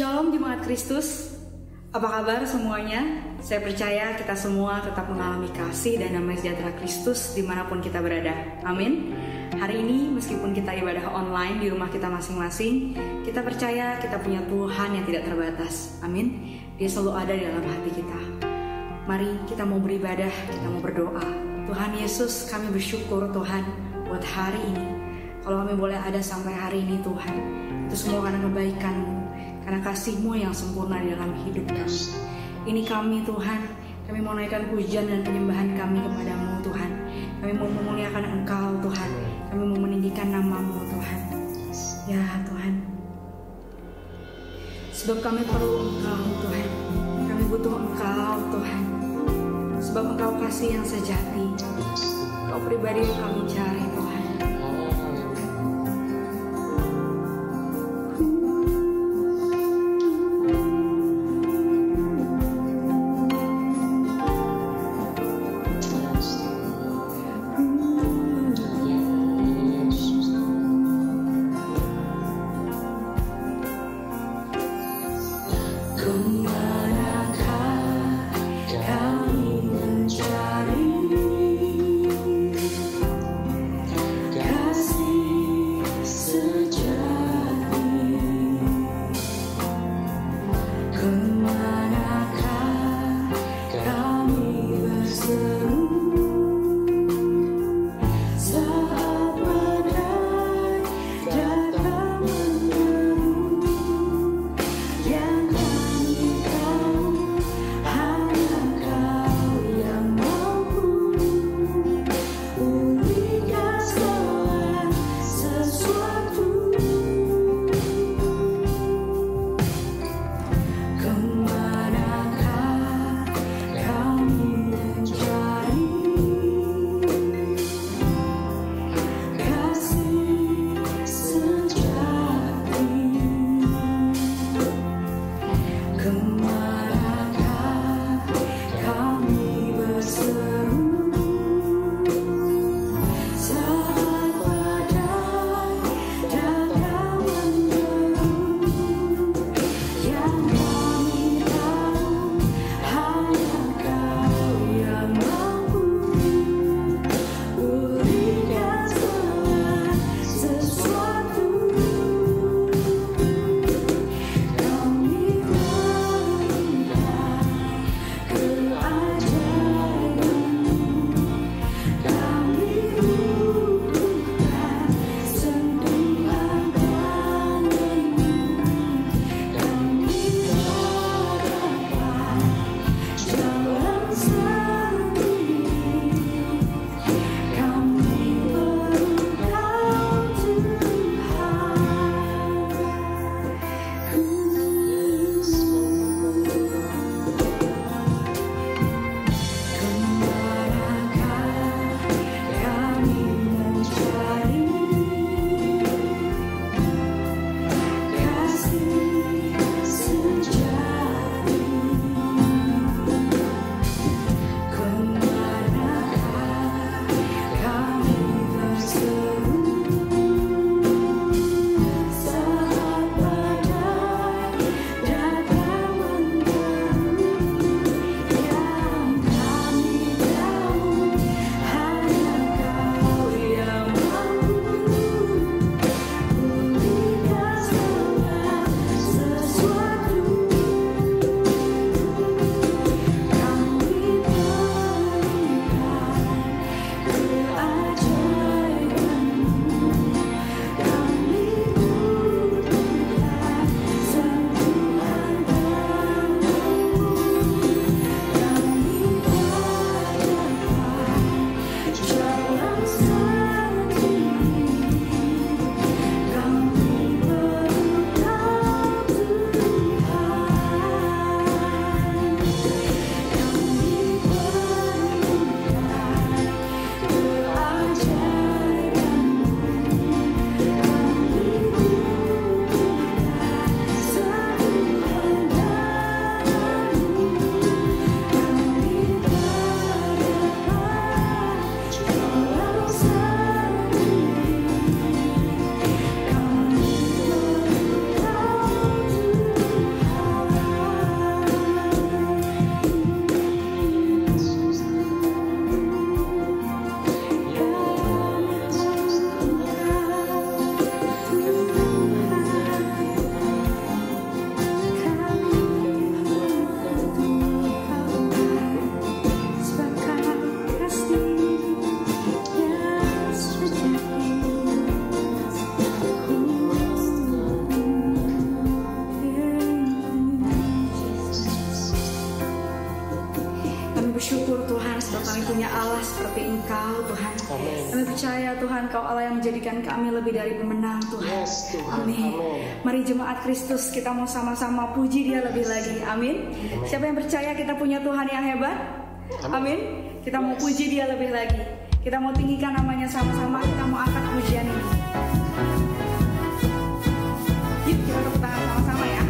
Shalom Jemaat Kristus, apa kabar semuanya? Saya percaya kita semua tetap mengalami kasih dan damai sejahtera Kristus dimanapun kita berada. Amin. Hari ini meskipun kita ibadah online di rumah kita masing-masing, kita percaya kita punya Tuhan yang tidak terbatas. Amin. Dia selalu ada di dalam hati kita. Mari kita mau beribadah, kita mau berdoa. Tuhan Yesus, kami bersyukur Tuhan buat hari ini. Kalau kami boleh ada sampai hari ini Tuhan, itu semua karena kebaikan-Mu, karena kasih-Mu yang sempurna di dalam hidup kami. Ini kami Tuhan, kami mau naikkan pujian dan penyembahan kami kepada-Mu Tuhan. Kami mau memuliakan Engkau Tuhan, kami mau meninggikan nama-Mu Tuhan. Ya Tuhan, sebab kami perlu Engkau Tuhan, kami butuh Engkau Tuhan. Sebab Engkau kasih yang sejati, Engkau pribadi yang kami cari Tuhan. seperti Engkau Tuhan. Amin. Kami percaya Tuhan Kau Allah yang menjadikan kami lebih dari pemenang Tuhan. Yes, Tuhan. Amin. Amin. Mari jemaat Kristus kita mau sama-sama puji Dia lebih lagi. Amin. Siapa yang percaya kita punya Tuhan yang hebat? Amin. Kita mau puji Dia lebih lagi. Kita mau tinggikan namanya sama-sama. Kita mau angkat pujian ini. Yuk kita tepuk tangan sama-sama ya.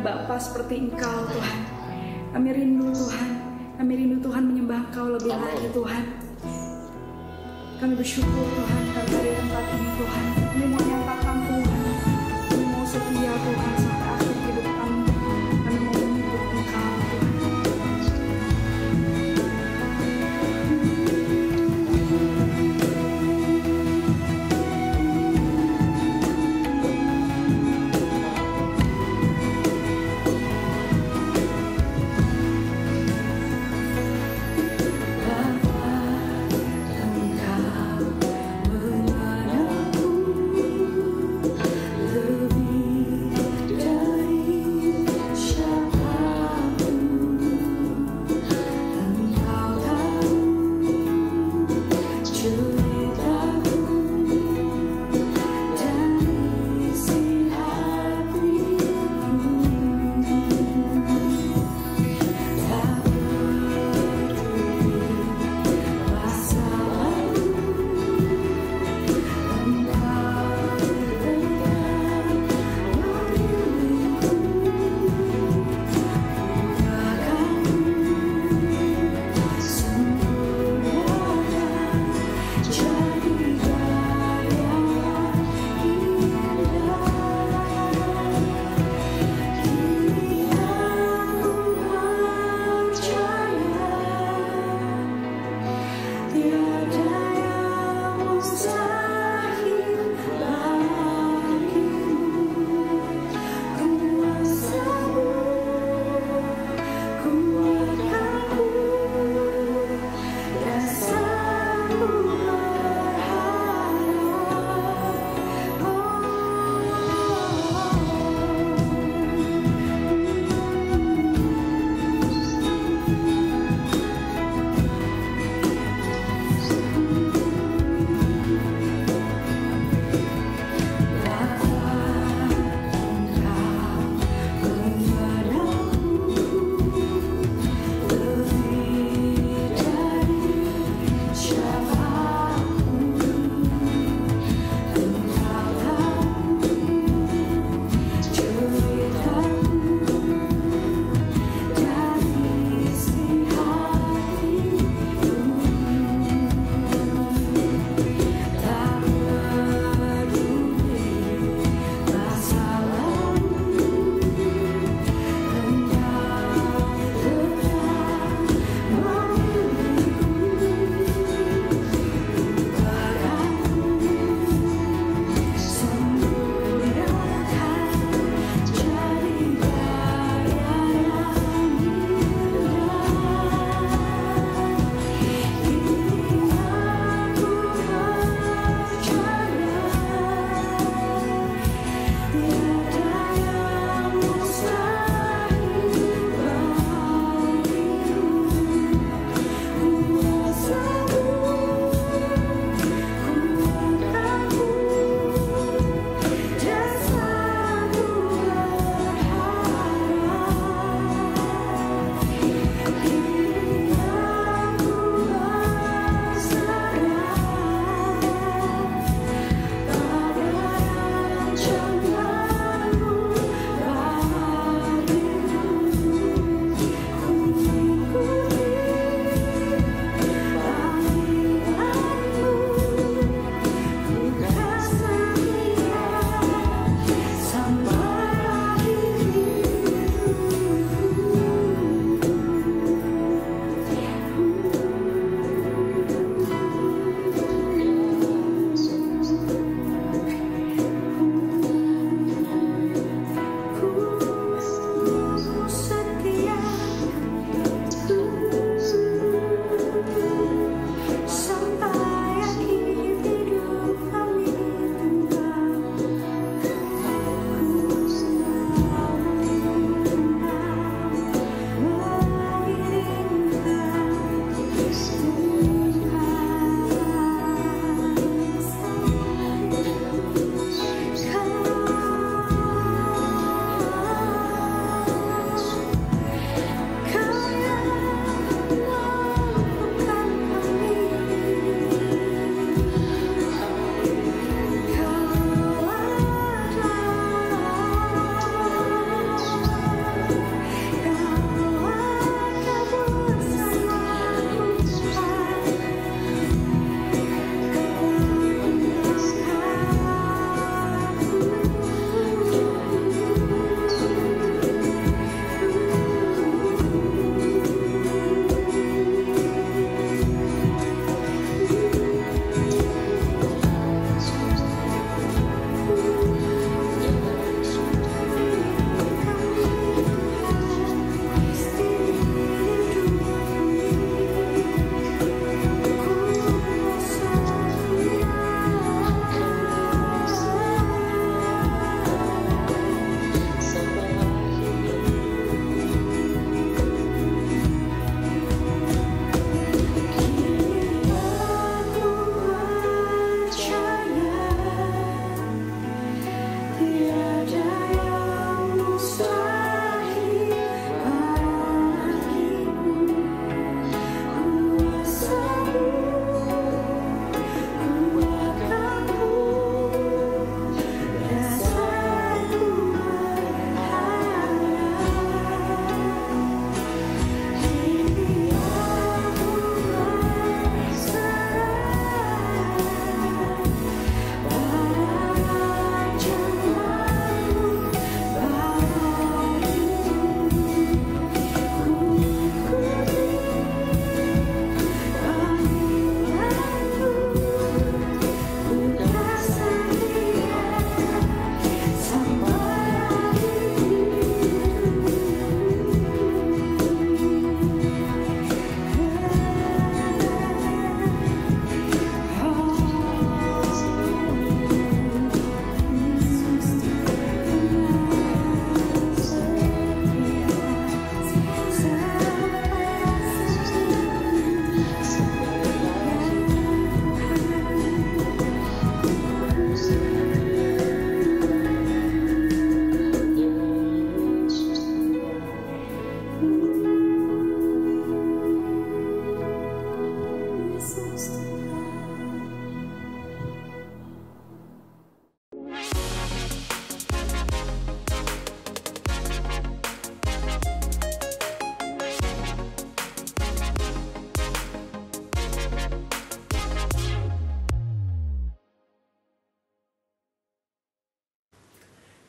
Bapa seperti Engkau Tuhan. Kami rindu Tuhan. Kami rindu Tuhan menyembah Engkau lebih lagi Tuhan. Kami bersyukur Tuhan karena dari tempat ini Tuhan. Kami mau nyatakan Tuhan. Kami mau setia Tuhan sampai akhir hidup kami. Kami mau mengikut Engkau Tuhan. Engkau mengenalku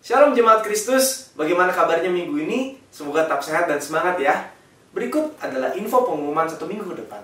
Shalom Jemaat Kristus, bagaimana kabarnya minggu ini? Semoga tetap sehat dan semangat ya. Berikut adalah info pengumuman 1 minggu ke depan.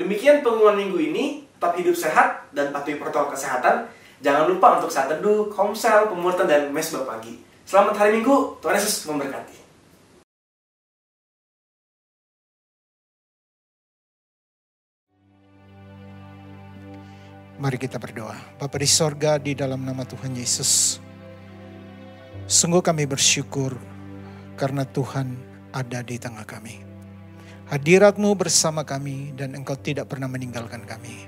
Demikian pengumuman minggu ini, tetap hidup sehat dan patuhi protokol kesehatan. Jangan lupa untuk saat teduh, komsel, pemurtan, dan mesbah pagi. Selamat hari Minggu, Tuhan Yesus memberkati. Mari kita berdoa. Bapa di sorga, di dalam nama Tuhan Yesus, sungguh kami bersyukur karena Tuhan ada di tengah kami. Hadirat-Mu bersama kami dan Engkau tidak pernah meninggalkan kami.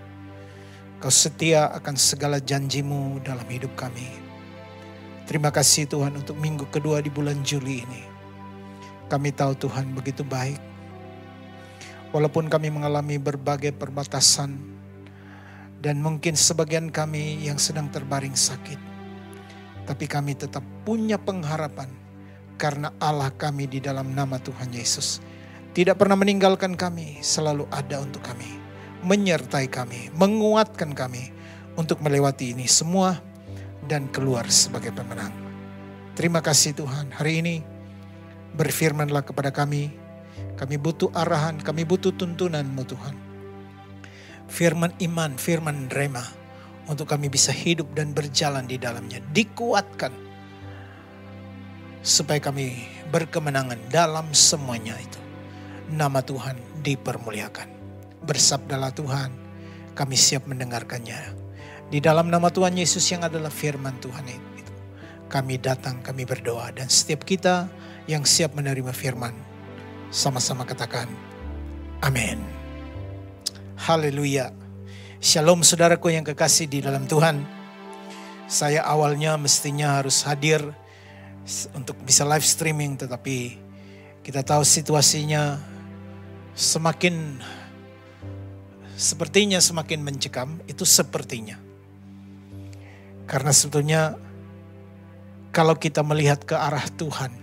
Kau setia akan segala janji-Mu dalam hidup kami. Terima kasih Tuhan untuk minggu kedua di bulan Juli ini. Kami tahu Tuhan begitu baik. Walaupun kami mengalami berbagai perbatasan dan mungkin sebagian kami yang sedang terbaring sakit. Tapi kami tetap punya pengharapan karena Allah kami di dalam nama Tuhan Yesus tidak pernah meninggalkan kami, selalu ada untuk kami, menyertai kami, menguatkan kami untuk melewati ini semua dan keluar sebagai pemenang. Terima kasih Tuhan, hari ini berfirman-Lah kepada kami butuh arahan, kami butuh tuntunan-Mu Tuhan. Firman iman, firman rema, untuk kami bisa hidup dan berjalan di dalamnya, dikuatkan supaya kami berkemenangan dalam semuanya itu. Nama Tuhan dipermuliakan. Bersabdalah Tuhan, kami siap mendengarkannya. Di dalam nama Tuhan Yesus yang adalah firman Tuhan itu, kami datang, kami berdoa. Dan setiap kita yang siap menerima firman, sama-sama katakan, amin. Haleluya. Shalom saudaraku yang kekasih di dalam Tuhan. Saya awalnya mestinya harus hadir untuk bisa live streaming, tetapi kita tahu situasinya sepertinya semakin mencekam. Itu sepertinya. Karena sebetulnya kalau kita melihat ke arah Tuhan,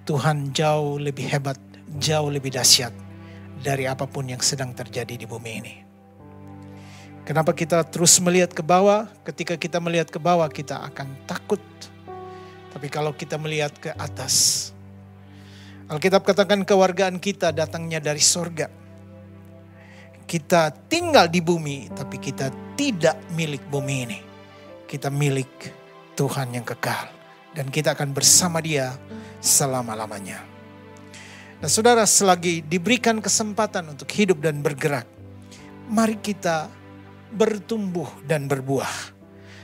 Tuhan jauh lebih hebat, jauh lebih dahsyat dari apapun yang sedang terjadi di bumi ini. Kenapa kita terus melihat ke bawah? Ketika kita melihat ke bawah kita akan takut. Tapi kalau kita melihat ke atas, Alkitab katakan kewargaan kita datangnya dari sorga. Kita tinggal di bumi, tapi kita tidak milik bumi ini. Kita milik Tuhan yang kekal. Dan kita akan bersama Dia selama-lamanya. Nah saudara, selagi diberikan kesempatan untuk hidup dan bergerak, mari kita bertumbuh dan berbuah.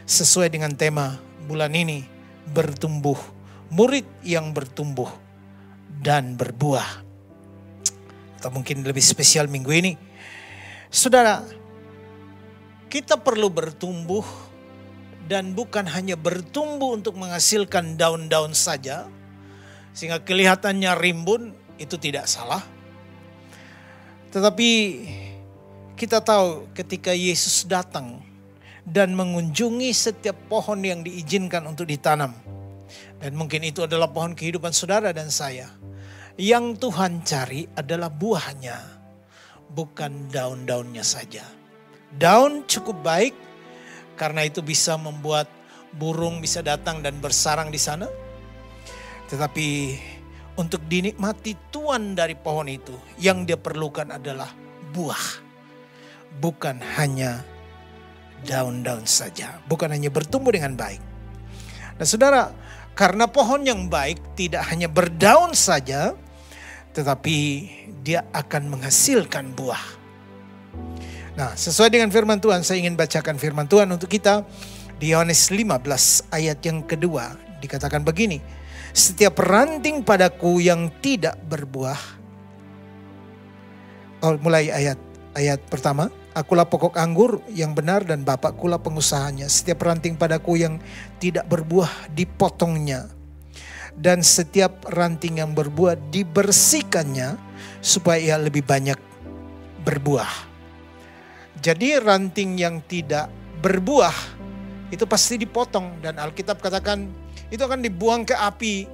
Sesuai dengan tema bulan ini, bertumbuh. Murid yang bertumbuh dan berbuah. Atau mungkin lebih spesial minggu ini, saudara, kita perlu bertumbuh dan bukan hanya bertumbuh untuk menghasilkan daun-daun saja sehingga kelihatannya rimbun, itu tidak salah. Tetapi kita tahu ketika Yesus datang dan mengunjungi setiap pohon yang diizinkan untuk ditanam, dan mungkin itu adalah pohon kehidupan saudara dan saya. Yang Tuhan cari adalah buahnya, bukan daun-daunnya saja. Daun cukup baik karena itu bisa membuat burung bisa datang dan bersarang di sana. Tetapi untuk dinikmati tuan dari pohon itu, yang dia perlukan adalah buah. Bukan hanya daun-daun saja, bukan hanya bertumbuh dengan baik. Nah saudara, karena pohon yang baik tidak hanya berdaun saja, tetapi dia akan menghasilkan buah. Nah, sesuai dengan firman Tuhan, saya ingin bacakan firman Tuhan untuk kita. Di Yohanes 15 ayat yang kedua dikatakan begini. Setiap ranting padaku yang tidak berbuah. Mulai ayat pertama. Akulah pokok anggur yang benar dan Bapakkulah pengusahanya. Setiap ranting padaku yang tidak berbuah dipotongnya. Dan setiap ranting yang berbuah dibersihkannya supaya ia lebih banyak berbuah. Jadi ranting yang tidak berbuah itu pasti dipotong, dan Alkitab katakan itu akan dibuang ke api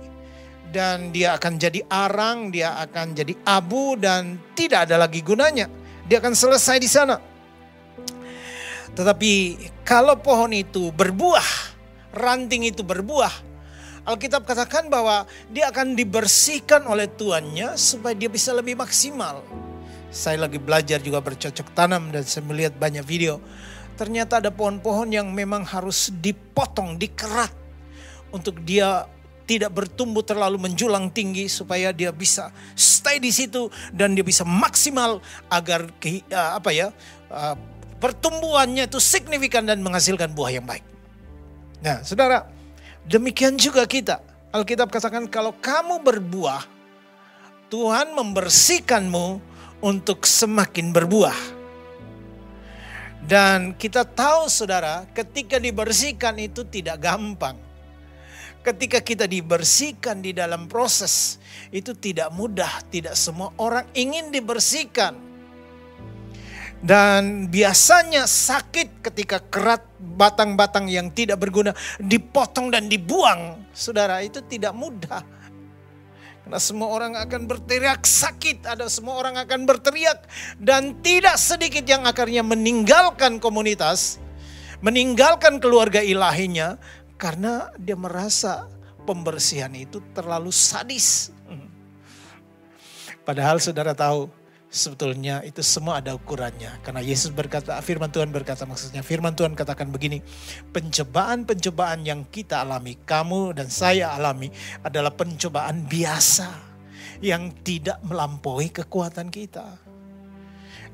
dan dia akan jadi arang, dia akan jadi abu dan tidak ada lagi gunanya. Dia akan selesai di sana. Tetapi kalau pohon itu berbuah, ranting itu berbuah, Alkitab katakan bahwa dia akan dibersihkan oleh tuannya supaya dia bisa lebih maksimal. Saya lagi belajar juga bercocok tanam dan saya melihat banyak video. Ternyata ada pohon-pohon yang memang harus dipotong, dikerat untuk dia tidak bertumbuh terlalu menjulang tinggi supaya dia bisa stay di situ dan dia bisa maksimal agar pertumbuhannya itu signifikan dan menghasilkan buah yang baik. Nah, saudara, demikian juga kita. Alkitab katakan kalau kamu berbuah, Tuhan membersihkanmu untuk semakin berbuah. Dan kita tahu saudara, ketika dibersihkan itu tidak gampang. Ketika kita dibersihkan di dalam proses, itu tidak mudah. Tidak semua orang ingin dibersihkan. Dan biasanya sakit ketika kerat batang-batang yang tidak berguna dipotong dan dibuang. Saudara, itu tidak mudah. Karena semua orang akan berteriak sakit, ada semua orang akan berteriak. Dan tidak sedikit yang akhirnya meninggalkan komunitas, meninggalkan keluarga ilahinya. Karena dia merasa pembersihan itu terlalu sadis. Padahal saudara tahu, sebetulnya itu semua ada ukurannya. Karena Yesus berkata, firman Tuhan berkata, maksudnya firman Tuhan katakan begini. Pencobaan-pencobaan yang kita alami, kamu dan saya alami adalah pencobaan biasa. Yang tidak melampaui kekuatan kita.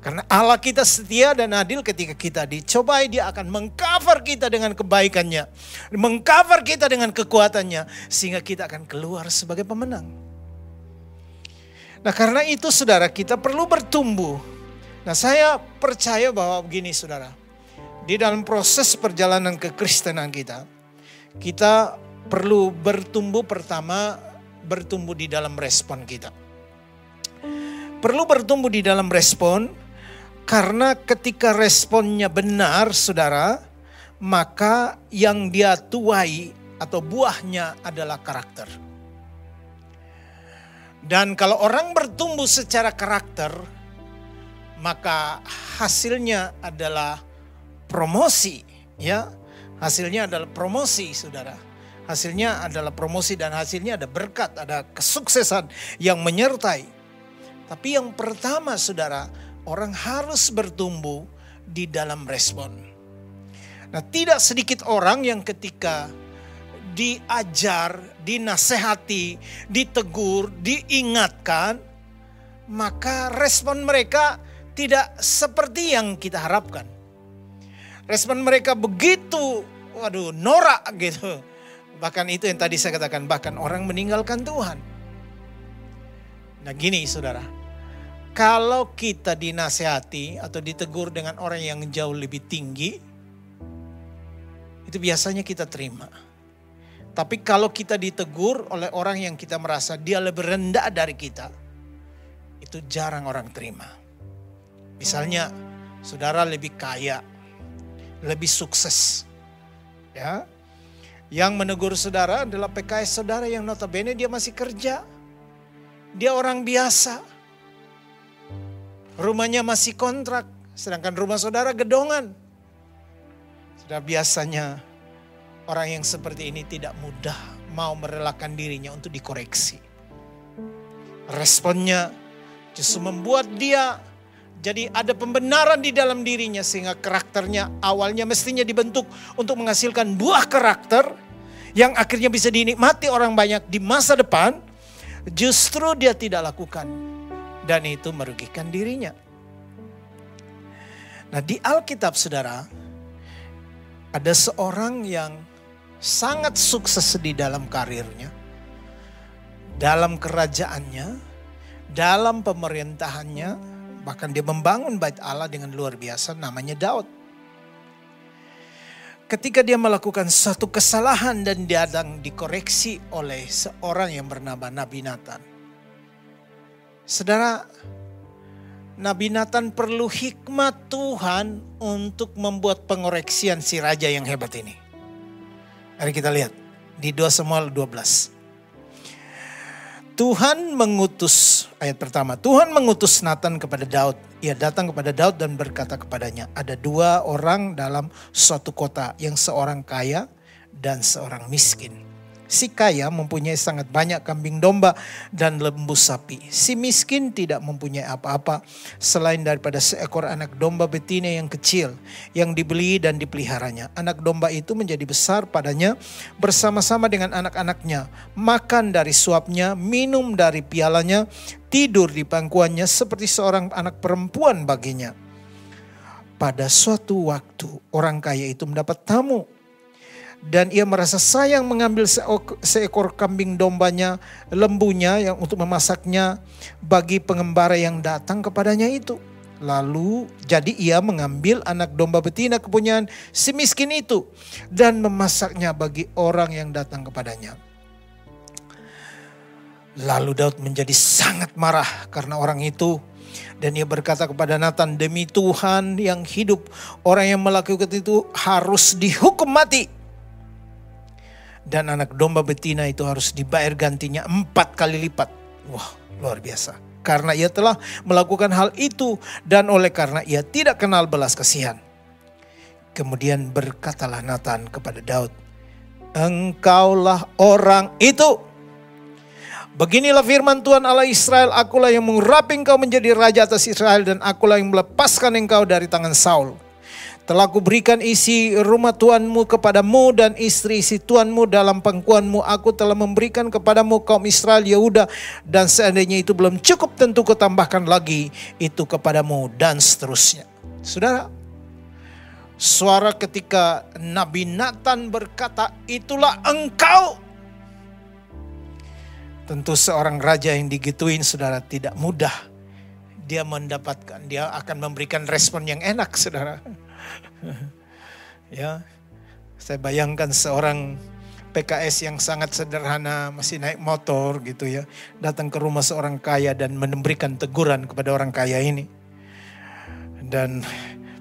Karena Allah kita setia dan adil, ketika kita dicobai dia akan mengcover kita dengan kebaikannya. Mengcover kita dengan kekuatannya. Sehingga kita akan keluar sebagai pemenang. Nah karena itu saudara, kita perlu bertumbuh. Nah saya percaya bahwa begini saudara. Di dalam proses perjalanan kekristenan kita perlu bertumbuh, pertama bertumbuh di dalam respon kita. Perlu bertumbuh di dalam respon. Karena ketika responnya benar saudara, maka yang dia tuai atau buahnya adalah karakter. Dan kalau orang bertumbuh secara karakter, maka hasilnya adalah promosi, ya. Hasilnya adalah promosi, saudara. Hasilnya adalah promosi dan hasilnya ada berkat, ada kesuksesan yang menyertai. Tapi yang pertama, saudara, orang harus bertumbuh di dalam respon. Nah, tidak sedikit orang yang ketika diajar, dinasehati, ditegur, diingatkan, maka respon mereka tidak seperti yang kita harapkan. Respon mereka begitu, norak gitu. Bahkan itu yang tadi saya katakan, bahkan orang meninggalkan Tuhan. Nah gini saudara. Kalau kita dinasehati atau ditegur dengan orang yang jauh lebih tinggi, itu biasanya kita terima. Tapi kalau kita ditegur oleh orang yang kita merasa dia lebih rendah dari kita, itu jarang orang terima. Misalnya, saudara lebih kaya, lebih sukses. Ya, yang menegur saudara adalah PKS saudara yang notabene dia masih kerja. Dia orang biasa. Rumahnya masih kontrak, sedangkan rumah saudara gedongan. Sudah biasanya orang yang seperti ini tidak mudah mau merelakan dirinya untuk dikoreksi. Responnya justru membuat dia jadi ada pembenaran di dalam dirinya, sehingga karakternya awalnya mestinya dibentuk untuk menghasilkan buah karakter yang akhirnya bisa dinikmati orang banyak di masa depan. Justru dia tidak lakukan, dan itu merugikan dirinya. Nah, di Alkitab saudara, ada seorang yang sangat sukses di dalam karirnya, dalam kerajaannya, dalam pemerintahannya, bahkan dia membangun bait Allah dengan luar biasa, namanya Daud. Ketika dia melakukan satu kesalahan dan dia dikoreksi oleh seorang yang bernama Nabi Nathan. Saudara, Nabi Nathan perlu hikmat Tuhan untuk membuat pengoreksian si raja yang hebat ini. Mari kita lihat di 2 Samuel 12. Tuhan mengutus, ayat pertama, Tuhan mengutus Nathan kepada Daud. Ia datang kepada Daud dan berkata kepadanya, ada 2 orang dalam suatu kota, yang seorang kaya dan seorang miskin. Si kaya mempunyai sangat banyak kambing domba dan lembu sapi. Si miskin tidak mempunyai apa-apa selain daripada seekor anak domba betina yang kecil yang dibeli dan dipeliharanya. Anak domba itu menjadi besar padanya bersama-sama dengan anak-anaknya. Makan dari suapnya, minum dari pialanya, tidur di pangkuannya seperti seorang anak perempuan baginya. Pada suatu waktu orang kaya itu mendapat tamu. Dan ia merasa sayang mengambil seekor kambing dombanya, lembunya yang untuk memasaknya bagi pengembara yang datang kepadanya itu. Lalu jadi ia mengambil anak domba betina kepunyaan si miskin itu dan memasaknya bagi orang yang datang kepadanya. Lalu Daud menjadi sangat marah karena orang itu. Dan ia berkata kepada Nathan, demi Tuhan yang hidup, orang yang melakukan itu harus dihukum mati. Dan anak domba betina itu harus dibayar gantinya 4 kali lipat. Wah, luar biasa. Karena ia telah melakukan hal itu dan oleh karena ia tidak kenal belas kasihan. Kemudian berkatalah Nathan kepada Daud, engkaulah orang itu. Beginilah firman Tuhan Allah Israel, akulah yang mengurapi engkau menjadi raja atas Israel dan akulah yang melepaskan engkau dari tangan Saul. Telah kuberikan isi rumah tuanmu kepadamu dan istri-istri tuanmu dalam pangkuanmu. Aku telah memberikan kepadamu kaum Israel Yehuda. Dan seandainya itu belum cukup, tentu kutambahkan lagi itu kepadamu, dan seterusnya. Saudara, suara ketika Nabi Nathan berkata, itulah engkau. Tentu seorang raja yang digituin saudara tidak mudah. Dia akan memberikan respon yang enak saudara. Ya, saya bayangkan seorang PKS yang sangat sederhana, masih naik motor gitu ya, datang ke rumah seorang kaya dan memberikan teguran kepada orang kaya ini. Dan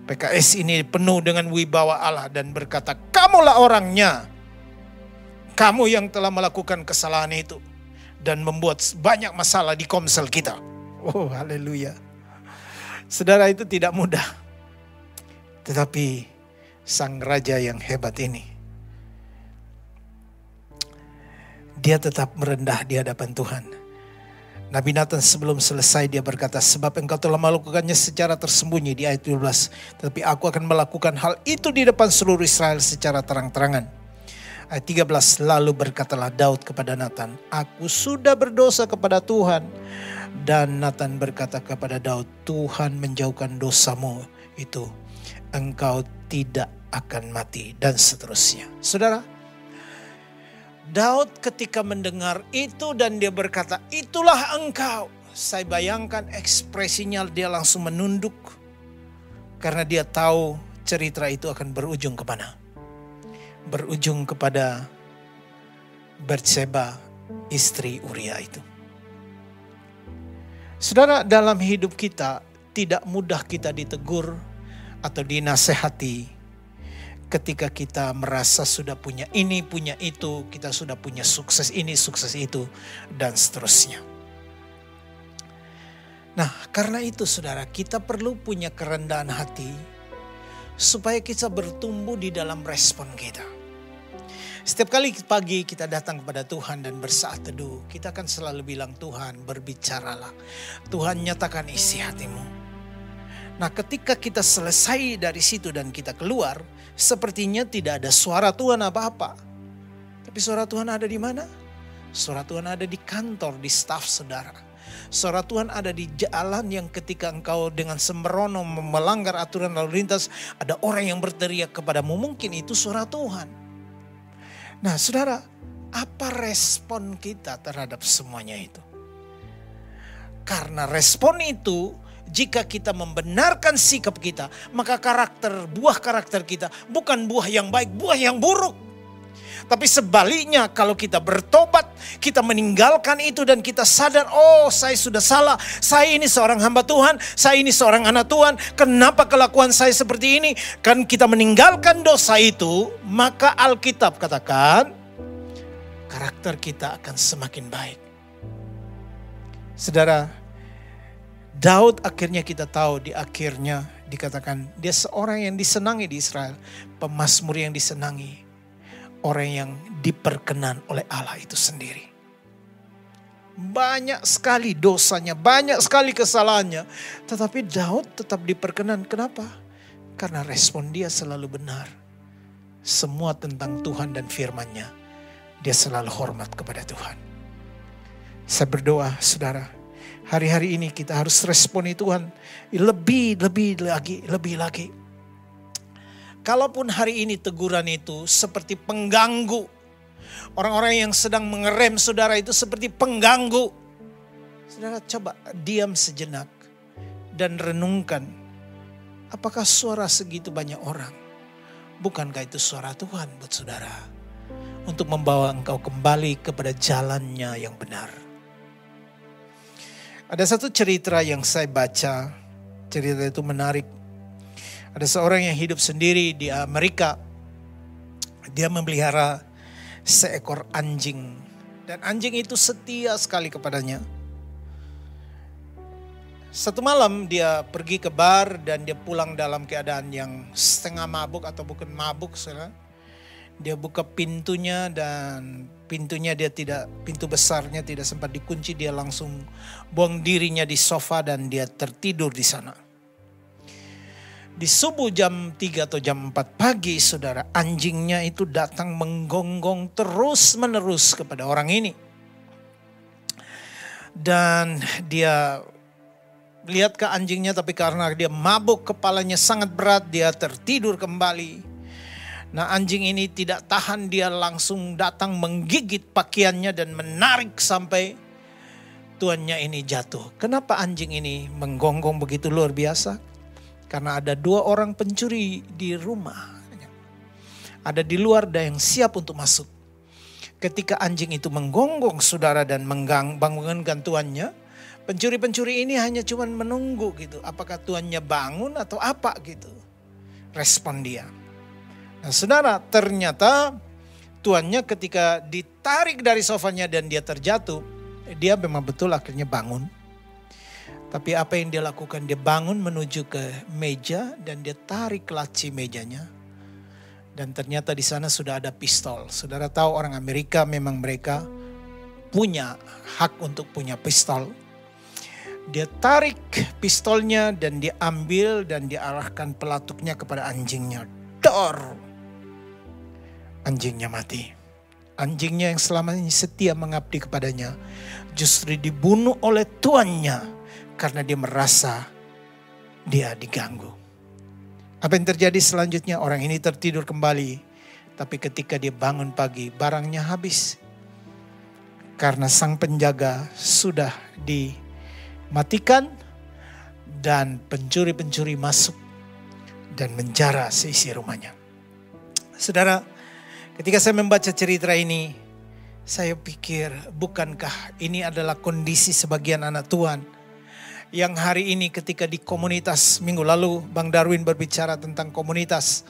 PKS ini penuh dengan wibawa Allah dan berkata, kamulah orangnya. Kamu yang telah melakukan kesalahan itu dan membuat banyak masalah di komsel kita. Oh, haleluya. Saudara, itu tidak mudah. Tetapi sang raja yang hebat ini, dia tetap merendah di hadapan Tuhan. Nabi Nathan sebelum selesai dia berkata, sebab engkau telah melakukannya secara tersembunyi di ayat 12. Tetapi aku akan melakukan hal itu di depan seluruh Israel secara terang-terangan. Ayat 13, lalu berkatalah Daud kepada Nathan, aku sudah berdosa kepada Tuhan. Dan Nathan berkata kepada Daud, Tuhan menjauhkan dosamu itu. Engkau tidak akan mati, dan seterusnya. Saudara, Daud ketika mendengar itu dan dia berkata, itulah engkau. Saya bayangkan ekspresinya dia langsung menunduk. Karena dia tahu cerita itu akan berujung kemana. Berujung kepada Batseba, istri Uria itu. Saudara, dalam hidup kita tidak mudah kita ditegur atau dinasehati ketika kita merasa sudah punya ini, punya itu, kita sudah punya sukses ini, sukses itu, dan seterusnya. Nah, karena itu saudara, kita perlu punya kerendahan hati supaya kita bertumbuh di dalam respon kita. Setiap kali pagi kita datang kepada Tuhan dan bersaat teduh, kita akan selalu bilang, Tuhan berbicaralah. Tuhan nyatakan isi hatimu. Nah, ketika kita selesai dari situ dan kita keluar, sepertinya tidak ada suara Tuhan apa-apa. Tapi suara Tuhan ada di mana? Suara Tuhan ada di kantor, di staf saudara. Suara Tuhan ada di jalan yang ketika engkau dengan sembrono melanggar aturan lalu lintas, ada orang yang berteriak kepadamu, mungkin itu suara Tuhan. Nah saudara, apa respon kita terhadap semuanya itu? Karena respon itu, jika kita membenarkan sikap kita, maka buah karakter kita bukan buah yang baik, buah yang buruk. Tapi sebaliknya, kalau kita bertobat, kita meninggalkan itu dan kita sadar, oh saya sudah salah, saya ini seorang hamba Tuhan, saya ini seorang anak Tuhan, kenapa kelakuan saya seperti ini? Kan kita meninggalkan dosa itu, maka Alkitab katakan, karakter kita akan semakin baik. Saudara, Daud akhirnya kita tahu di akhirnya dikatakan, dia seorang yang disenangi di Israel, pemazmur yang disenangi. Orang yang diperkenan oleh Allah itu sendiri. Banyak sekali dosanya, banyak sekali kesalahannya. Tetapi Daud tetap diperkenan. Kenapa? Karena respon dia selalu benar. Semua tentang Tuhan dan firman-Nya. Dia selalu hormat kepada Tuhan. Saya berdoa saudara, hari-hari ini kita harus responi Tuhan. Lebih lagi. Kalaupun hari ini teguran itu seperti pengganggu. Orang-orang yang sedang mengerem saudara itu seperti pengganggu. Saudara coba diam sejenak dan renungkan. Apakah suara segitu banyak orang? Bukankah itu suara Tuhan buat saudara? Untuk membawa engkau kembali kepada jalannya yang benar. Ada satu cerita yang saya baca. Cerita itu menarik. Ada seorang yang hidup sendiri di Amerika. Dia memelihara seekor anjing. Dan anjing itu setia sekali kepadanya. Satu malam dia pergi ke bar dan dia pulang dalam keadaan yang setengah mabuk atau bukan mabuk. Dia buka pintunya dan pintu besarnya tidak sempat dikunci. Dia langsung buang dirinya di sofa dan dia tertidur di sana. Di subuh jam 3 atau jam 4 pagi saudara, anjingnya itu datang menggonggong terus menerus kepada orang ini. Dan dia lihat ke anjingnya, tapi karena dia mabuk kepalanya sangat berat, dia tertidur kembali. Nah anjing ini tidak tahan, dia langsung datang menggigit pakaiannya dan menarik sampai tuannya ini jatuh. Kenapa anjing ini menggonggong begitu luar biasa? Karena ada 2 orang pencuri di rumah. Ada di luar dan yang siap untuk masuk. Ketika anjing itu menggonggong saudara dan bangunkan tuannya. Pencuri-pencuri ini hanya cuma menunggu gitu. Apakah tuannya bangun atau apa gitu. Respon dia. Nah saudara, ternyata tuannya ketika ditarik dari sofanya dan dia terjatuh. Dia memang betul akhirnya bangun. Tapi apa yang dia lakukan? Dia bangun menuju ke meja dan dia tarik laci mejanya. Dan ternyata di sana sudah ada pistol. Saudara tahu orang Amerika memang mereka punya hak untuk punya pistol. Dia tarik pistolnya dan dia ambil dan dia arahkan pelatuknya kepada anjingnya. Dor! Anjingnya mati. Anjingnya yang selama ini setia mengabdi kepadanya justru dibunuh oleh tuannya. Karena dia merasa dia diganggu. Apa yang terjadi selanjutnya? Orang ini tertidur kembali. Tapi ketika dia bangun pagi, barangnya habis. Karena sang penjaga sudah dimatikan. Dan pencuri-pencuri masuk dan menjara seisi rumahnya. Saudara, ketika saya membaca cerita ini, saya pikir bukankah ini adalah kondisi sebagian anak Tuhan. Yang hari ini ketika di komunitas, minggu lalu Bang Darwin berbicara tentang komunitas.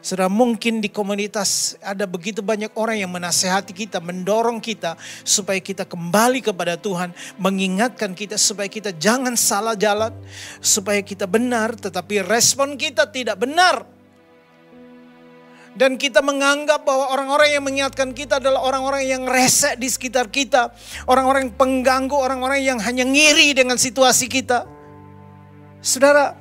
Saudara, mungkin di komunitas ada begitu banyak orang yang menasehati kita, mendorong kita supaya kita kembali kepada Tuhan, mengingatkan kita supaya kita jangan salah jalan, supaya kita benar, tetapi respon kita tidak benar. Dan kita menganggap bahwa orang-orang yang mengingatkan kita adalah orang-orang yang rese di sekitar kita, orang-orang yang pengganggu, orang-orang yang hanya ngiri dengan situasi kita. Saudara,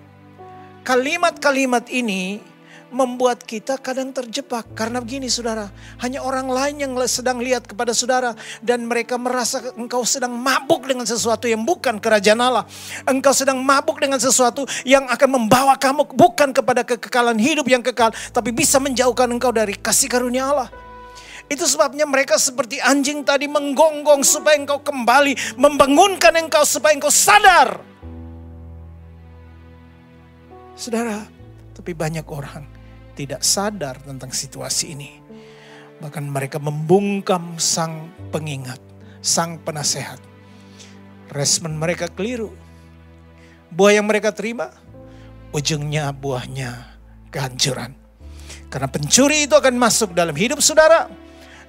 kalimat-kalimat ini membuat kita kadang terjebak. Karena begini saudara, hanya orang lain yang sedang lihat kepada saudara. Dan mereka merasa engkau sedang mabuk dengan sesuatu yang bukan kerajaan Allah. Engkau sedang mabuk dengan sesuatu yang akan membawa kamu bukan kepada kekekalan hidup yang kekal. Tapi bisa menjauhkan engkau dari kasih karunia Allah. Itu sebabnya mereka seperti anjing tadi menggonggong supaya engkau kembali. Membangunkan engkau supaya engkau sadar. Saudara, tapi banyak orang tidak sadar tentang situasi ini. Bahkan mereka membungkam sang pengingat, sang penasehat. Respon mereka keliru. Buah yang mereka terima, ujungnya buahnya kehancuran. Karena pencuri itu akan masuk dalam hidup saudara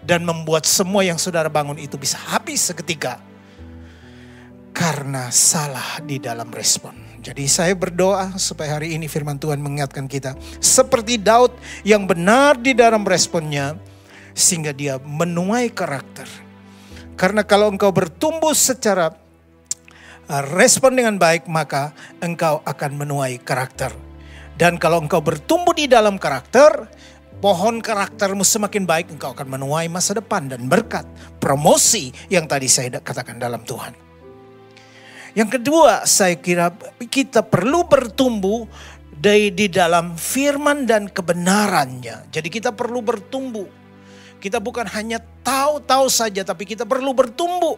dan membuat semua yang saudara bangun itu bisa habis seketika. Karena salah di dalam respon. Jadi saya berdoa supaya hari ini firman Tuhan mengingatkan kita. Seperti Daud yang benar di dalam responnya. Sehingga dia menuai karakter. Karena kalau engkau bertumbuh secara respon dengan baik. Maka engkau akan menuai karakter. Dan kalau engkau bertumbuh di dalam karakter. Pohon karaktermu semakin baik. Engkau akan menuai masa depan dan berkat. Promosi yang tadi saya katakan dalam Tuhan. Yang kedua, saya kira kita perlu bertumbuh di dalam firman dan kebenarannya. Jadi kita perlu bertumbuh. Kita bukan hanya tahu-tahu saja, tapi kita perlu bertumbuh.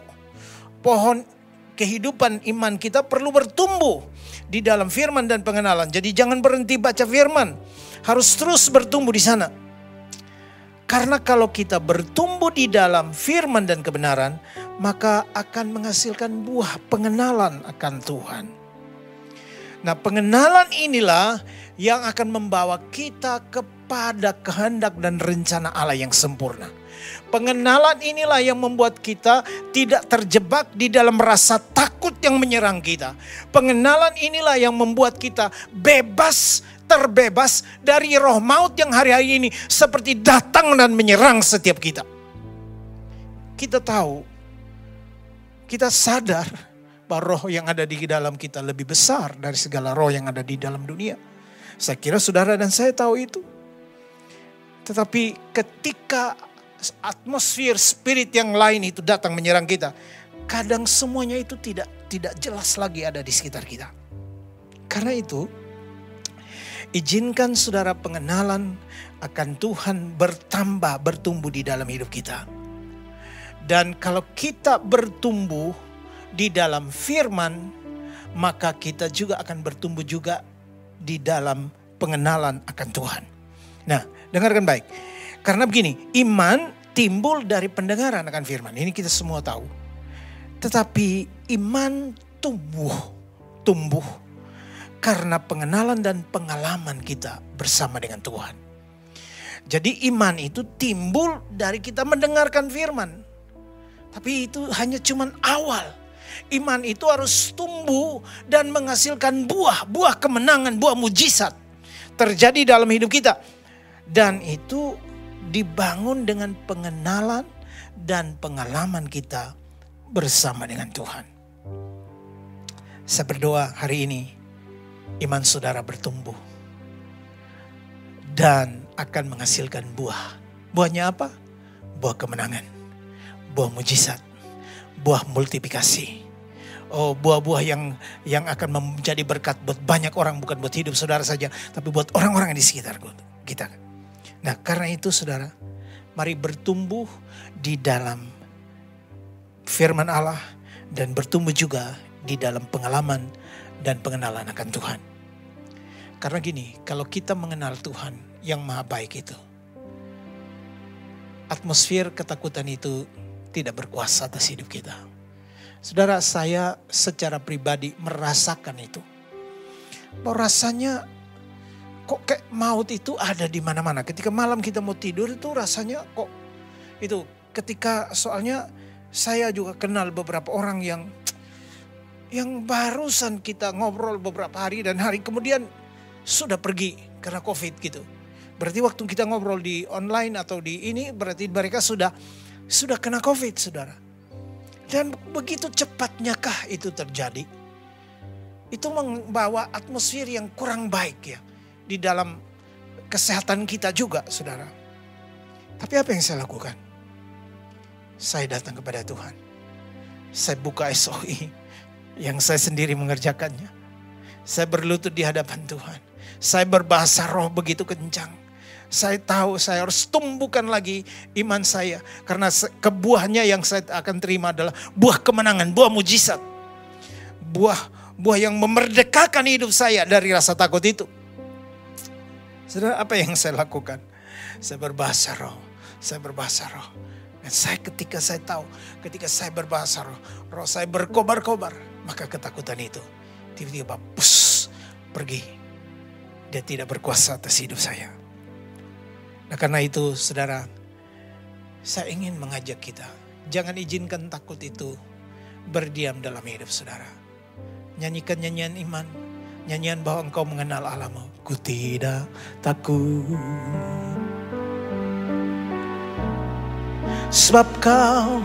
Pohon kehidupan iman kita perlu bertumbuh di dalam firman dan pengenalan. Jadi jangan berhenti baca firman. Harus terus bertumbuh di sana. Karena kalau kita bertumbuh di dalam firman dan kebenaran, maka akan menghasilkan buah pengenalan akan Tuhan. Nah, pengenalan inilah yang akan membawa kita kepada kehendak dan rencana Allah yang sempurna. Pengenalan inilah yang membuat kita tidak terjebak di dalam rasa takut yang menyerang kita. Pengenalan inilah yang membuat kita terbebas dari roh maut yang hari-hari ini seperti datang dan menyerang setiap kita. Kita tahu, kita sadar bahwa roh yang ada di dalam kita lebih besar dari segala roh yang ada di dalam dunia. Saya kira saudara dan saya tahu itu. Tetapi ketika atmosfer spirit yang lain itu datang menyerang kita, kadang semuanya itu tidak jelas lagi ada di sekitar kita. Karena itu, izinkan saudara pengenalan akan Tuhan bertumbuh di dalam hidup kita. Dan kalau kita bertumbuh di dalam firman, maka kita juga akan bertumbuh juga di dalam pengenalan akan Tuhan. Nah, dengarkan baik. Karena begini, iman timbul dari pendengaran akan firman. Ini kita semua tahu. Tetapi iman tumbuh karena pengenalan dan pengalaman kita bersama dengan Tuhan. Jadi iman itu timbul dari kita mendengarkan firman. Tapi itu hanya cuman awal. Iman itu harus tumbuh dan menghasilkan buah kemenangan, buah mujizat terjadi dalam hidup kita. Dan itu dibangun dengan pengenalan dan pengalaman kita bersama dengan Tuhan. Saya berdoa hari ini iman saudara bertumbuh dan akan menghasilkan buah. Buahnya apa? Buah kemenangan, buah mujizat, buah multiplikasi. Oh, buah-buah yang akan menjadi berkat buat banyak orang, bukan buat hidup saudara saja, tapi buat orang-orang yang di sekitar kita. Nah, karena itu saudara, mari bertumbuh di dalam firman Allah dan bertumbuh juga di dalam pengalaman dan pengenalan akan Tuhan. Karena gini, kalau kita mengenal Tuhan yang maha baik itu, atmosfer ketakutan itu tidak berkuasa atas hidup kita. Saudara, saya secara pribadi merasakan itu. Bahwa rasanya kok kayak maut itu ada di mana-mana. Ketika malam kita mau tidur itu rasanya kok itu. Ketika soalnya saya juga kenal beberapa orang yang barusan kita ngobrol beberapa hari dan hari kemudian sudah pergi karena COVID gitu. Berarti waktu kita ngobrol di online atau di ini berarti mereka sudah kena COVID, saudara. Dan begitu cepatnya kah itu terjadi? Itu membawa atmosfer yang kurang baik ya di dalam kesehatan kita juga, saudara. Tapi apa yang saya lakukan? Saya datang kepada Tuhan. Saya buka SOI yang saya sendiri mengerjakannya. Saya berlutut di hadapan Tuhan. Saya berbahasa roh begitu kencang. Saya tahu saya harus tumbuhkan lagi iman saya. Karena kebuahnya yang saya akan terima adalah buah kemenangan, buah mujizat. Buah yang memerdekakan hidup saya dari rasa takut itu. Saudara, apa yang saya lakukan? Saya berbahasa roh. Dan ketika saya tahu, ketika saya berbahasa roh saya berkobar-kobar. Maka ketakutan itu tiba-tiba pergi. Dia tidak berkuasa atas hidup saya. Nah karena itu saudara, saya ingin mengajak kita. Jangan izinkan takut itu berdiam dalam hidup saudara. Nyanyikan nyanyian iman. Nyanyian bahwa engkau mengenal Allahmu. Ku tidak takut. Sebab kau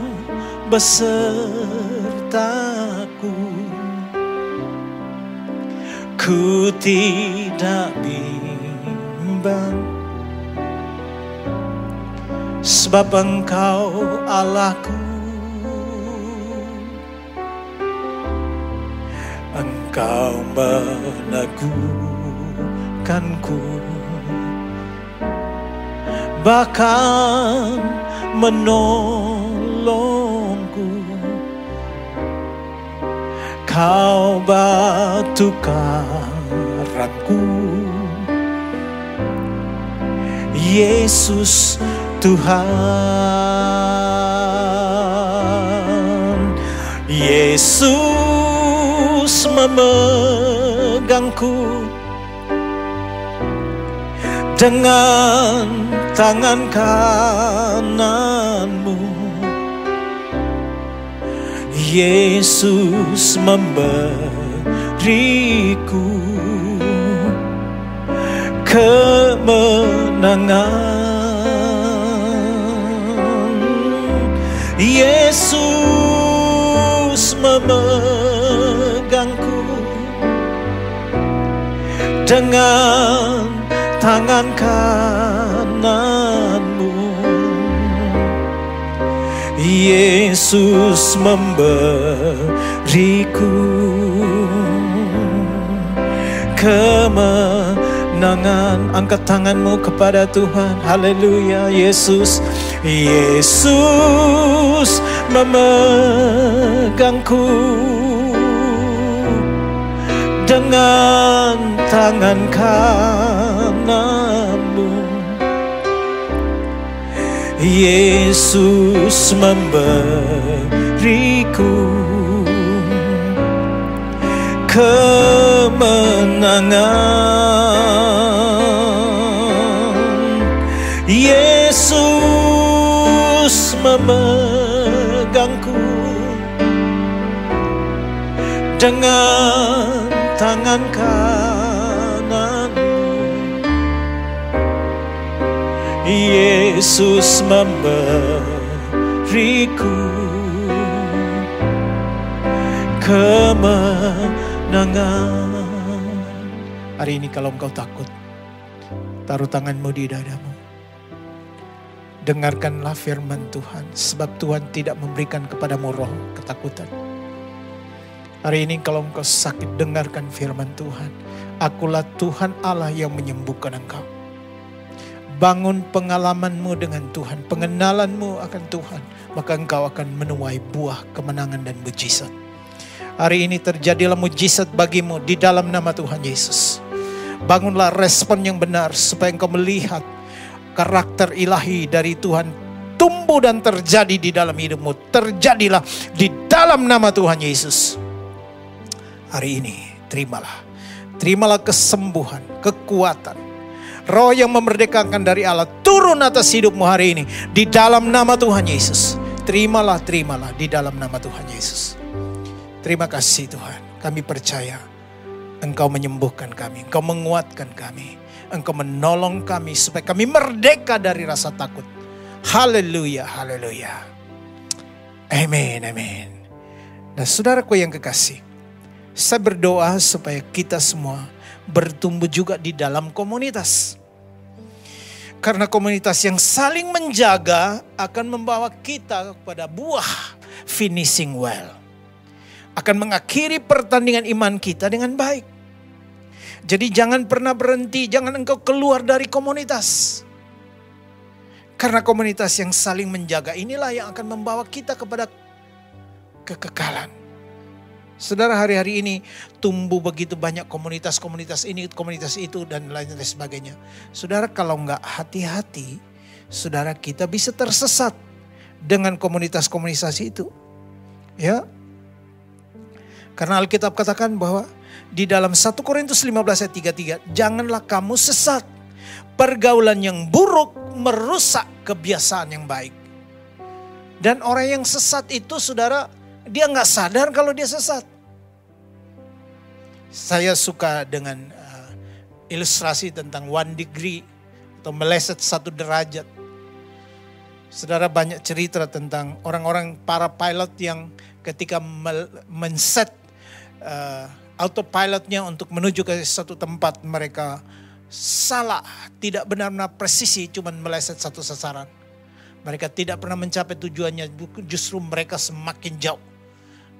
besertaku. Ku tidak bimbang. Sebab engkau Allahku. Engkau meneguhkanku, bahkan menolongku. Kau batu karangku, Yesus Tuhan. Yesus memegangku dengan tangan kananmu. Yesus memberiku kemenangan. Yesus memegangku dengan tangan kananmu. Yesus memberiku kemenangan. Angkat tanganmu kepada Tuhan. Haleluya. Yesus memegangku dengan tangan kananmu. Yesus memberiku kemenangan. Yesus memegangku dengan tangan kananmu. Yesus memberiku kemenangan. Hari ini kalau engkau takut, taruh tanganmu di dadamu. Dengarkanlah firman Tuhan, sebab Tuhan tidak memberikan kepadamu roh ketakutan. Hari ini kalau engkau sakit, dengarkan firman Tuhan. Akulah Tuhan Allah yang menyembuhkan engkau. Bangun pengalamanmu dengan Tuhan, pengenalanmu akan Tuhan, maka engkau akan menuai buah kemenangan dan mujizat. Hari ini terjadilah mujizat bagimu di dalam nama Tuhan Yesus. Bangunlah respon yang benar supaya engkau melihat karakter ilahi dari Tuhan tumbuh dan terjadi di dalam hidupmu. Terjadilah di dalam nama Tuhan Yesus. Hari ini terimalah kesembuhan, kekuatan, Roh yang memerdekakan dari Allah turun atas hidupmu hari ini. Di dalam nama Tuhan Yesus. Terimalah di dalam nama Tuhan Yesus. Terima kasih Tuhan. Kami percaya Engkau menyembuhkan kami. Engkau menguatkan kami. Engkau menolong kami supaya kami merdeka dari rasa takut. Haleluya, haleluya. Amin, amin. Nah saudaraku yang kekasih, saya berdoa supaya kita semua bertumbuh juga di dalam komunitas. Karena komunitas yang saling menjaga akan membawa kita kepada buah finishing well. Akan mengakhiri pertandingan iman kita dengan baik. Jadi jangan pernah berhenti, jangan engkau keluar dari komunitas. Karena komunitas yang saling menjaga inilah yang akan membawa kita kepada kekekalan. Saudara, hari-hari ini tumbuh begitu banyak komunitas ini, komunitas itu dan lain sebagainya. Saudara, kalau enggak hati-hati, saudara kita bisa tersesat dengan komunitas-komunitas itu. Ya. Karena Alkitab katakan bahwa di dalam 1 Korintus 15 ayat 33, janganlah kamu sesat. Pergaulan yang buruk merusak kebiasaan yang baik. Dan orang yang sesat itu saudara, dia nggak sadar kalau dia sesat. Saya suka dengan ilustrasi tentang 1 degree atau meleset 1 derajat. Saudara, banyak cerita tentang orang-orang para pilot yang ketika men-set autopilotnya untuk menuju ke suatu tempat, mereka salah, tidak benar-benar presisi, cuman meleset satu sasaran. Mereka tidak pernah mencapai tujuannya, justru mereka semakin jauh.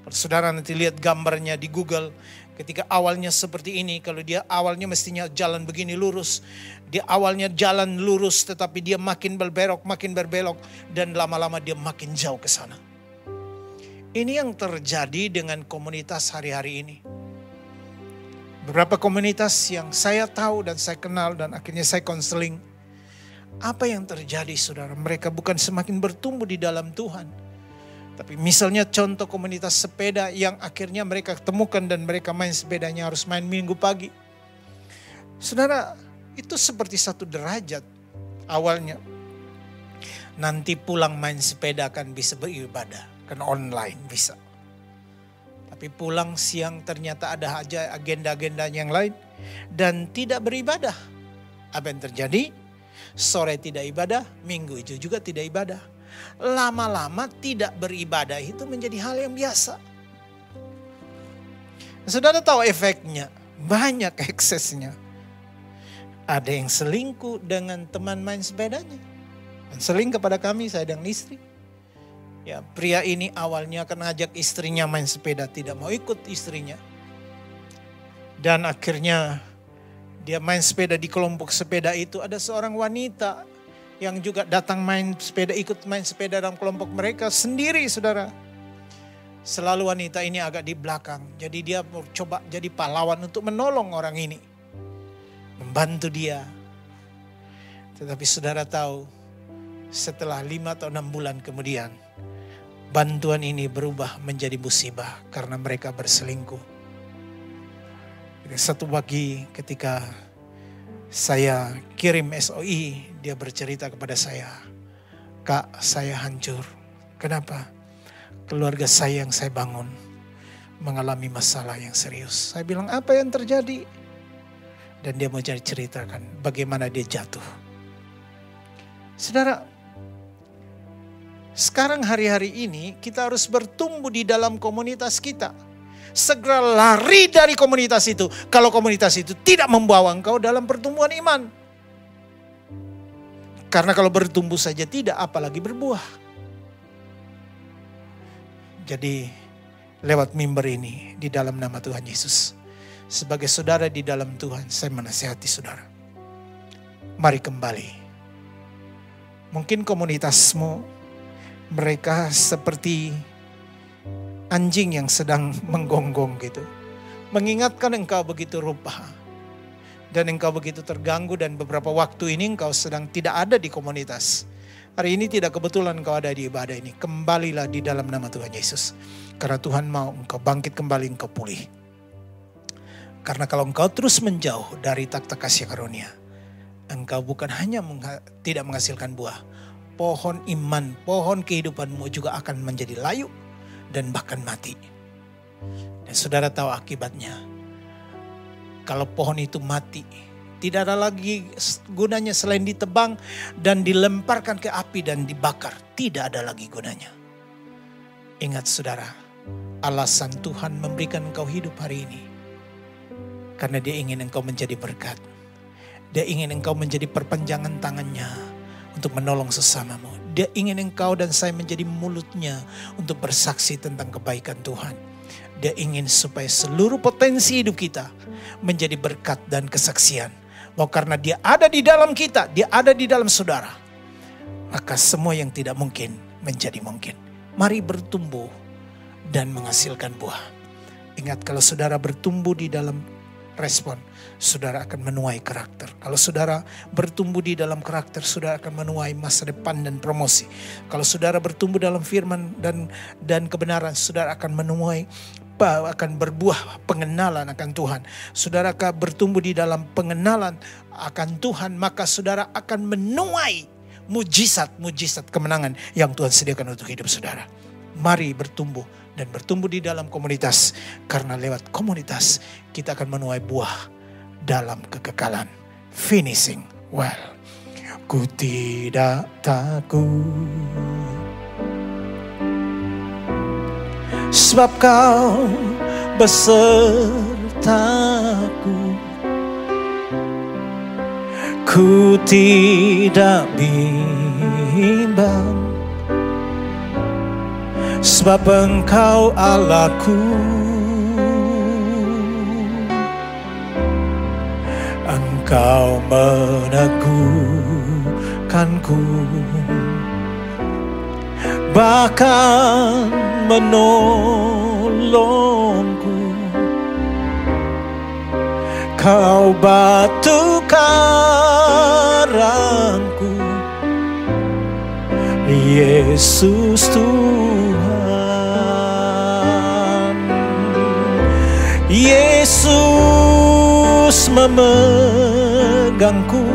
Kalau saudara nanti lihat gambarnya di Google, ketika awalnya seperti ini, kalau dia awalnya mestinya jalan begini lurus, dia awalnya jalan lurus tetapi dia makin berbelok, dan lama-lama dia makin jauh ke sana. Ini yang terjadi dengan komunitas hari-hari ini. Beberapa komunitas yang saya tahu dan saya kenal dan akhirnya saya konseling. Apa yang terjadi saudara? Mereka bukan semakin bertumbuh di dalam Tuhan. Tapi misalnya contoh komunitas sepeda yang akhirnya mereka temukan dan mereka main sepedanya harus main minggu pagi. Saudara, itu seperti 1 derajat awalnya. Nanti pulang main sepeda kan bisa beribadah. Kan online bisa. Tapi pulang siang ternyata ada aja agenda-agenda yang lain. Dan tidak beribadah. Apa yang terjadi? Sore tidak ibadah, minggu itu juga tidak ibadah. Lama-lama tidak beribadah itu menjadi hal yang biasa. Saudara tahu efeknya, banyak eksesnya. Ada yang selingkuh dengan teman main sepedanya. Seling kepada kami, saya dan istri. Ya, pria ini awalnya akan ngajak istrinya main sepeda, tidak mau ikut istrinya. Dan akhirnya dia main sepeda di kelompok sepeda itu, ada seorang wanita yang juga datang main sepeda, ikut main sepeda dalam kelompok mereka sendiri, saudara. Selalu wanita ini agak di belakang, jadi dia coba jadi pahlawan untuk menolong orang ini, membantu dia. Tetapi saudara tahu, setelah 5 atau 6 bulan kemudian, bantuan ini berubah menjadi musibah karena mereka berselingkuh. Satu pagi ketika saya kirim SOI, dia bercerita kepada saya, "Kak, saya hancur. Kenapa? Keluarga saya yang saya bangun mengalami masalah yang serius." Saya bilang, "Apa yang terjadi?" Dan dia mau ceritakan bagaimana dia jatuh. Saudara, sekarang hari-hari ini kita harus bertumbuh di dalam komunitas kita. Segera lari dari komunitas itu kalau komunitas itu tidak membawa engkau dalam pertumbuhan iman. Karena kalau bertumbuh saja tidak, apalagi berbuah. Jadi lewat mimbar ini di dalam nama Tuhan Yesus, sebagai saudara di dalam Tuhan, saya menasihati saudara, mari kembali. Mungkin komunitasmu mereka seperti anjing yang sedang menggonggong gitu. Mengingatkan engkau begitu rupa. Dan engkau begitu terganggu dan beberapa waktu ini engkau sedang tidak ada di komunitas. Hari ini tidak kebetulan engkau ada di ibadah ini. Kembalilah di dalam nama Tuhan Yesus. Karena Tuhan mau engkau bangkit kembali, engkau pulih. Karena kalau engkau terus menjauh dari takhta kasih karunia, engkau bukan hanya tidak menghasilkan buah, pohon iman, pohon kehidupanmu juga akan menjadi layu dan bahkan mati. Dan saudara tahu akibatnya. Kalau pohon itu mati, tidak ada lagi gunanya selain ditebang dan dilemparkan ke api dan dibakar. Tidak ada lagi gunanya. Ingat saudara, alasan Tuhan memberikan engkau hidup hari ini, karena Dia ingin engkau menjadi berkat. Dia ingin engkau menjadi perpanjangan tangannya untuk menolong sesamamu. Dia ingin engkau dan saya menjadi mulutnya untuk bersaksi tentang kebaikan Tuhan. Dia ingin supaya seluruh potensi hidup kita menjadi berkat dan kesaksian. Bahwa karena Dia ada di dalam kita, Dia ada di dalam saudara, maka semua yang tidak mungkin menjadi mungkin. Mari bertumbuh dan menghasilkan buah. Ingat, kalau saudara bertumbuh di dalam respon, saudara akan menuai karakter. Kalau saudara bertumbuh di dalam karakter, saudara akan menuai masa depan dan promosi. Kalau saudara bertumbuh dalam firman dan kebenaran, saudara akan menuai, akan berbuah pengenalan akan Tuhan. Saudara akan bertumbuh di dalam pengenalan akan Tuhan, maka saudara akan menuai mujizat-mujizat kemenangan yang Tuhan sediakan untuk hidup saudara. Mari bertumbuh dan bertumbuh di dalam komunitas, karena lewat komunitas kita akan menuai buah dalam kekekalan. Finishing well. Ku tidak takut, sebab Kau besertaku. Ku tidak bimbang, sebab Engkau Allahku. Engkau meneguhkanku, bahkan menolongku. Kau batu karangku, Yesus Tuhan. Yesus memegangku,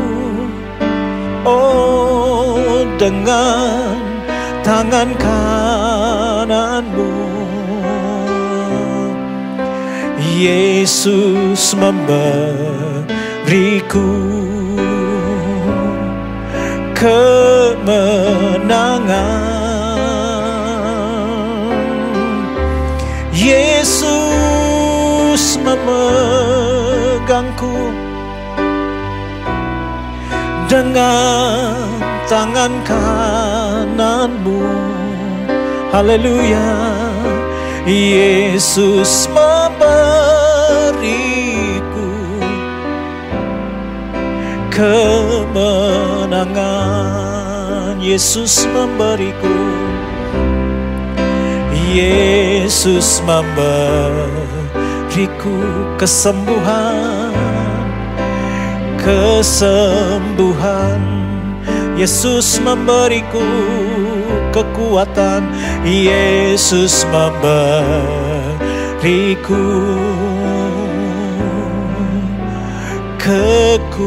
oh dengan tangan kananmu. Yesus memberiku kemenangan. Yesus memegangku dengan tangan kananmu. Haleluya. Yesus memberiku kemenangan. Yesus memberiku, Yesus memberiku kesembuhan, kesembuhan. Yesus memberiku kekuatan, Yesus memberiku kekuatan.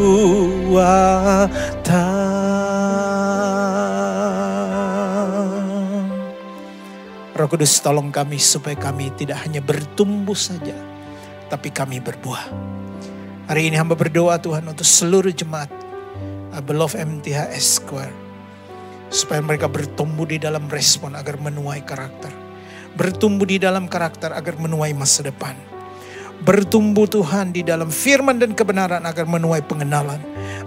Roh Kudus, tolong kami supaya kami tidak hanya bertumbuh saja, tapi kami berbuah. Hari ini hamba berdoa Tuhan untuk seluruh jemaat Beloved MTHS Square, supaya mereka bertumbuh di dalam respon agar menuai karakter. Bertumbuh di dalam karakter agar menuai masa depan. Bertumbuh Tuhan di dalam firman dan kebenaran agar menuai pengenalan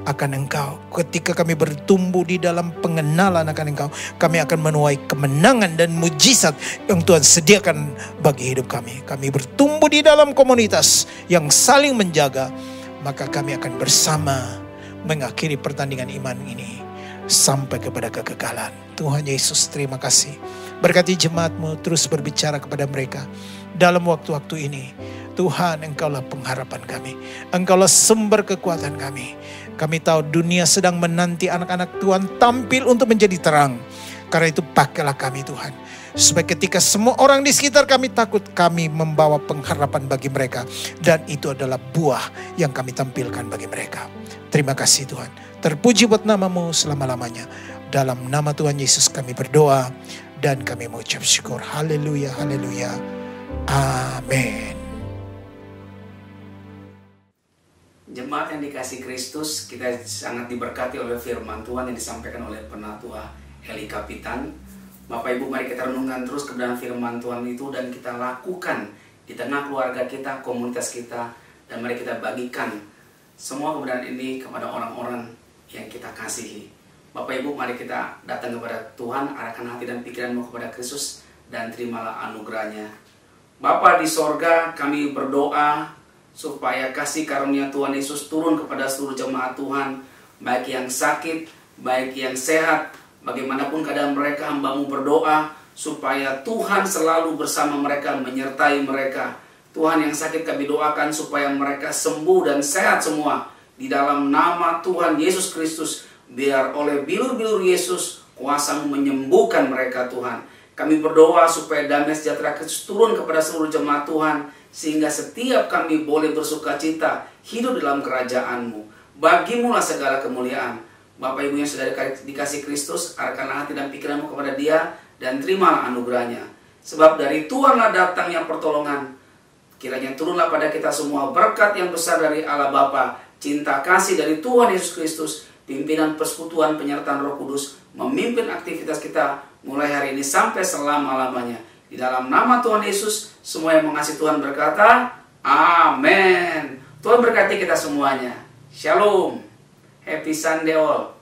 akan Engkau. Ketika kami bertumbuh di dalam pengenalan akan Engkau, kami akan menuai kemenangan dan mujizat yang Tuhan sediakan bagi hidup kami. Kami bertumbuh di dalam komunitas yang saling menjaga, maka kami akan bersama mengakhiri pertandingan iman ini sampai kepada kekekalan. Tuhan Yesus, terima kasih. Berkati jemaat-Mu, terus berbicara kepada mereka dalam waktu-waktu ini. Tuhan, Engkaulah pengharapan kami. Engkaulah sumber kekuatan kami. Kami tahu dunia sedang menanti anak-anak Tuhan tampil untuk menjadi terang. Karena itu pakailah kami Tuhan. Supaya ketika semua orang di sekitar kami takut, kami membawa pengharapan bagi mereka. Dan itu adalah buah yang kami tampilkan bagi mereka. Terima kasih Tuhan. Terpuji buat nama-Mu selama-lamanya. Dalam nama Tuhan Yesus kami berdoa. Dan kami mengucap syukur. Haleluya, haleluya. Amin. Jemaat yang dikasih Kristus, kita sangat diberkati oleh firman Tuhan yang disampaikan oleh Penatua Heli Kapitan. Bapak Ibu, mari kita renungkan terus kebenaran firman Tuhan itu dan kita lakukan di tengah keluarga kita, komunitas kita, dan mari kita bagikan semua kebenaran ini kepada orang-orang yang kita kasihi. Bapak Ibu, mari kita datang kepada Tuhan, arahkan hati dan pikiranmu kepada Kristus dan terimalah anugerahnya. Bapa di sorga, kami berdoa supaya kasih karunia Tuhan Yesus turun kepada seluruh jemaat Tuhan, baik yang sakit, baik yang sehat. Bagaimanapun keadaan mereka, hamba-Mu berdoa supaya Tuhan selalu bersama mereka, menyertai mereka. Tuhan yang sakit kami doakan supaya mereka sembuh dan sehat semua. Di dalam nama Tuhan Yesus Kristus, biar oleh bilur-bilur Yesus, kuasa-Mu menyembuhkan mereka Tuhan. Kami berdoa supaya damai sejahtera Kristus turun kepada seluruh jemaat Tuhan, sehingga setiap kami boleh bersuka cita, hidup dalam kerajaan-Mu. Bagi-Mu lah segala kemuliaan. Bapak Ibu yang sudah dikasih Kristus, arahkanlah hati dan pikiranmu kepada Dia dan terimalah anugerahnya. Sebab dari Tuhanlah datangnya pertolongan. Kiranya turunlah pada kita semua berkat yang besar dari Allah Bapa, cinta kasih dari Tuhan Yesus Kristus, pimpinan persekutuan penyertaan Roh Kudus, memimpin aktivitas kita mulai hari ini sampai selama-lamanya. Di dalam nama Tuhan Yesus, semua yang mengasihi Tuhan berkata, Amin. Tuhan berkati kita semuanya. Shalom. Happy Sunday all.